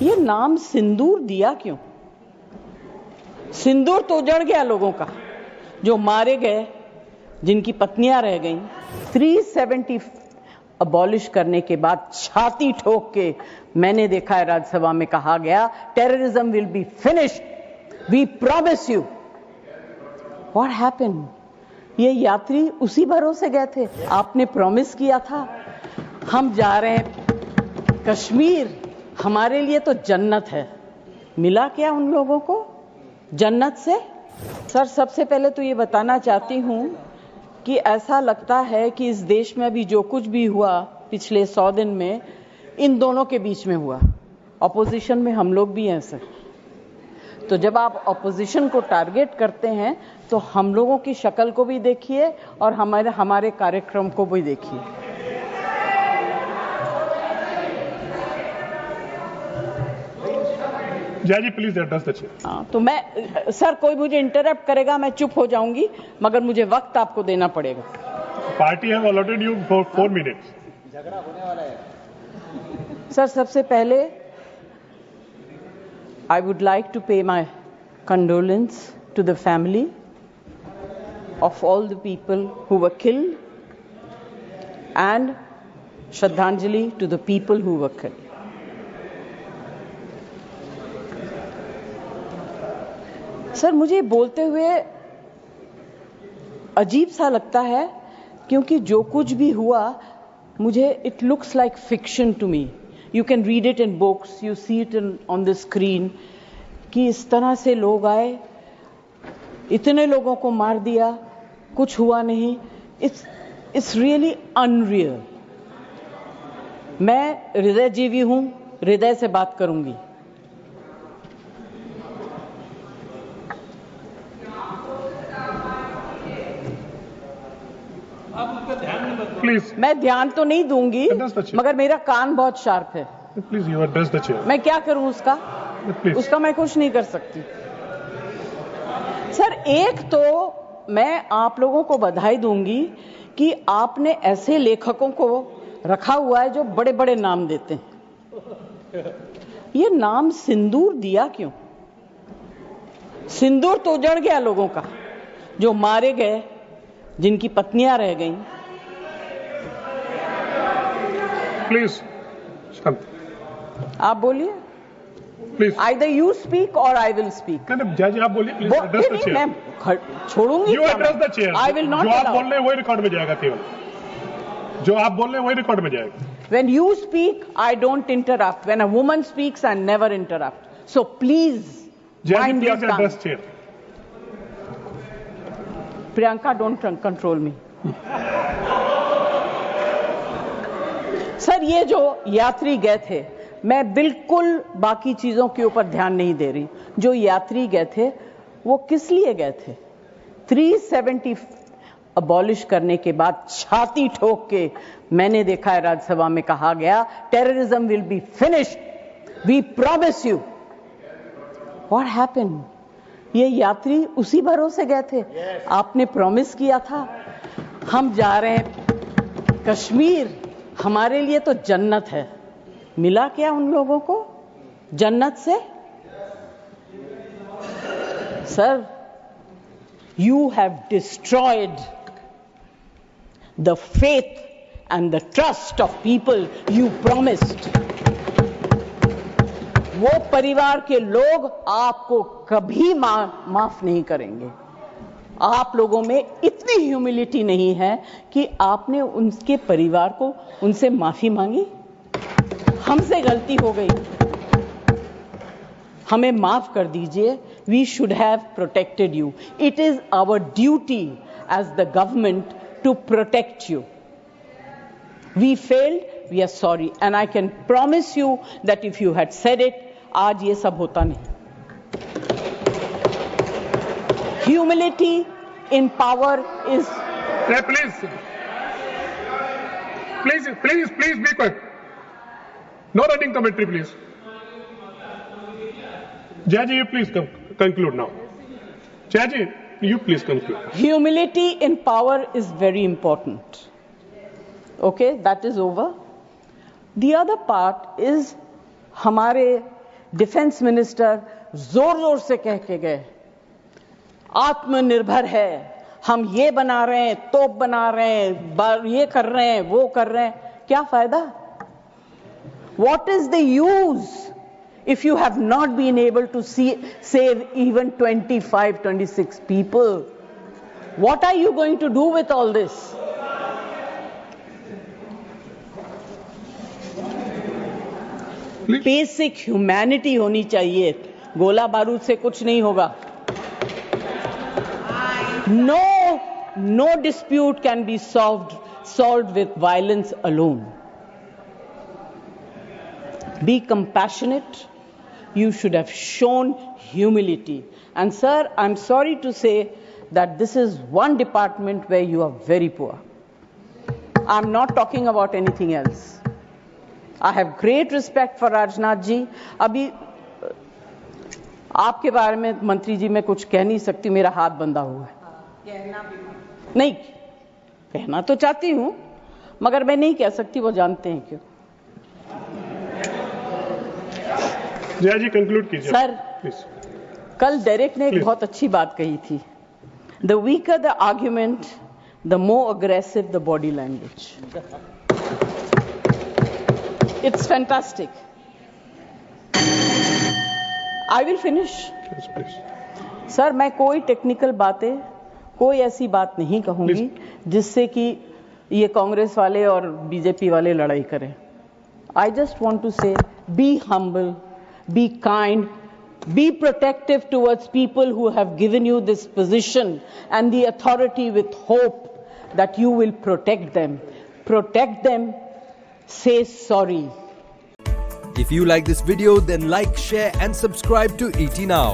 ये नाम सिंदूर दिया क्यों? सिंदूर तो उजड़ गया लोगों का, जो मारे गए, जिनकी पत्नियां रह गईं। 370 अबॉलिश करने के बाद छाती ठोक के मैंने देखा है राज्यसभा में कहा गया, terrorism will be finished, we promise you. What happened? ये यात्री उसी भरोसे गए थे, आपने प्रॉमिस किया था हम जा रहे हैं कश्मीर, हमारे लिए तो जन्नत है। मिला क्या उन लोगों को जन्नत से? सर, सबसे पहले तो ये बताना चाहती हूं कि ऐसा लगता है कि इस देश में अभी जो कुछ भी हुआ पिछले 100 दिन में, इन दोनों के बीच में हुआ। ऑपोजिशन में हम लोग भी हैं सर, तो जब आप ऑपोजिशन को टारगेट करते हैं तो हम लोगों की शक्ल को भी देखिए और हमारे कार्यक्रम को भी देखिए। जय जी, प्लीज एड्रेस द चेयर। हाँ, तो मैं सर, कोई मुझे इंटरप्ट करेगा मैं चुप हो जाऊंगी, मगर मुझे वक्त आपको देना पड़ेगा। Party have allotted you for 4 minutes. झगड़ा होने वाला है सर, सबसे पहले I would like to pay my condolence to the family of all the people who were killed and Shraddhanjali to the people who were killed. Sir, मुझे बोलते हुए अजीब सा लगता है, क्योंकि जो कुछ भी हुआ मुझे it looks like fiction to me. You can read it in books, you see it on the screen, कि इस तरह से लोग आए, इतने लोगों को मार दिया, कुछ हुआ नहीं। It's really unreal. मैं हृदयजीवी हूं, हृदय से बात करूंगी। प्लीज, मैं ध्यान तो नहीं दूंगी, मगर मेरा कान बहुत शार्प है। Please you address the chair. मैं क्या करूं उसका? उसका मैं कुछ नहीं कर सकती। सर, एक तो मैं आप लोगों को बधाई दूंगी कि आपने ऐसे लेखकों को रखा हुआ है जो बड़े बड़े नाम देते हैं। ये नाम सिंदूर दिया क्यों? सिंदूर तो उजड़ गया लोगों का, जो मारे गए, जिनकी पत्नियां रह गईं। प्लीज शांत, आप बोलिए। Please. Either you speak or I will speak. नहीं, जय जी आप बोलिए, प्लीज एड्रेस द चेयर। मैं छोड़ूंगी। You address the chair. I will not जो आप allow. बोल रहे हैं वही रिकॉर्ड में जाएगा, केवल जो आप बोल रहे हैं वही रिकॉर्ड में जाएगा। When you speak, I don't interrupt. When a woman speaks, I never interrupt. So please जय जी, mind your please tongue. Address chair. Priyanka, don't control me. Sir, ये जो यात्री गए थे, मैं बिल्कुल बाकी चीजों के ऊपर ध्यान नहीं दे रही। जो यात्री गए थे वो किस लिए गए थे? 370 अबॉलिश करने के बाद छाती ठोक के मैंने देखा है राज्यसभा में कहा गया, terrorism will be finished, we promise you. What happened? ये यात्री उसी भरोसे गए थे, आपने प्रॉमिस किया था हम जा रहे हैं कश्मीर, हमारे लिए तो जन्नत है। मिला क्या उन लोगों को जन्नत से? Sir, you have destroyed the faith and the trust of people you promised. वो परिवार के लोग आपको कभी माफ नहीं करेंगे। आप लोगों में इतनी ह्यूमिलिटी नहीं है कि आपने उनके परिवार को उनसे माफी मांगी। हमसे गलती हो गई, हमें माफ कर दीजिए। We should have protected you. It is our duty as the government to protect you. We failed, we are sorry, and I can promise you that if you had said it, आज ये सब होता नहीं। Humility in power is. Please be quiet. No running commentary, please. Jai ji, you please conclude now. Jai ji, you please conclude. Humility in power is very important. Okay, that is over. The other part is हमारे defence minister जोर जोर से कह के गए आत्मनिर्भर है, हम ये बना रहे हैं, तोप बना रहे हैं, ये कर रहे हैं, वो कर रहे हैं. क्या फायदा? What is the use if you have not been able to save even 25, 26 people? What are you going to do with all this? Basic humanity होनी चाहिए. गोला बारूद से कुछ नहीं होगा. No dispute can be solved with violence alone. Be compassionate. You should have shown humility. And sir, I'm sorry to say that this is one department where you are very poor. I'm not talking about anything else. I have great respect for Rajnath ji. अभी आपके बारे में मंत्री जी मैं कुछ कह नहीं सकती, मेरा हाथ बंधा हुआ है. नहीं कहना तो चाहती हूं मगर मैं नहीं कह सकती, वो जानते हैं क्यों. जया जी कंक्लूड कीजिए सर, प्लीज. कल डेरेक ने एक बहुत अच्छी बात कही थी. The weaker the argument, the more aggressive the body language. It's fantastic. I will finish. Sir, मैं कोई टेक्निकल बातें, कोई ऐसी बात नहीं कहूंगी जिससे कि ये कांग्रेस वाले और बीजेपी वाले लड़ाई करें. आई जस्ट वांट टू से be humble, be kind, be protective towards people who have given you this position and the authority, with hope that you will protect them. Protect them. Say sorry. If you like this video, then like, share and subscribe to ET Now.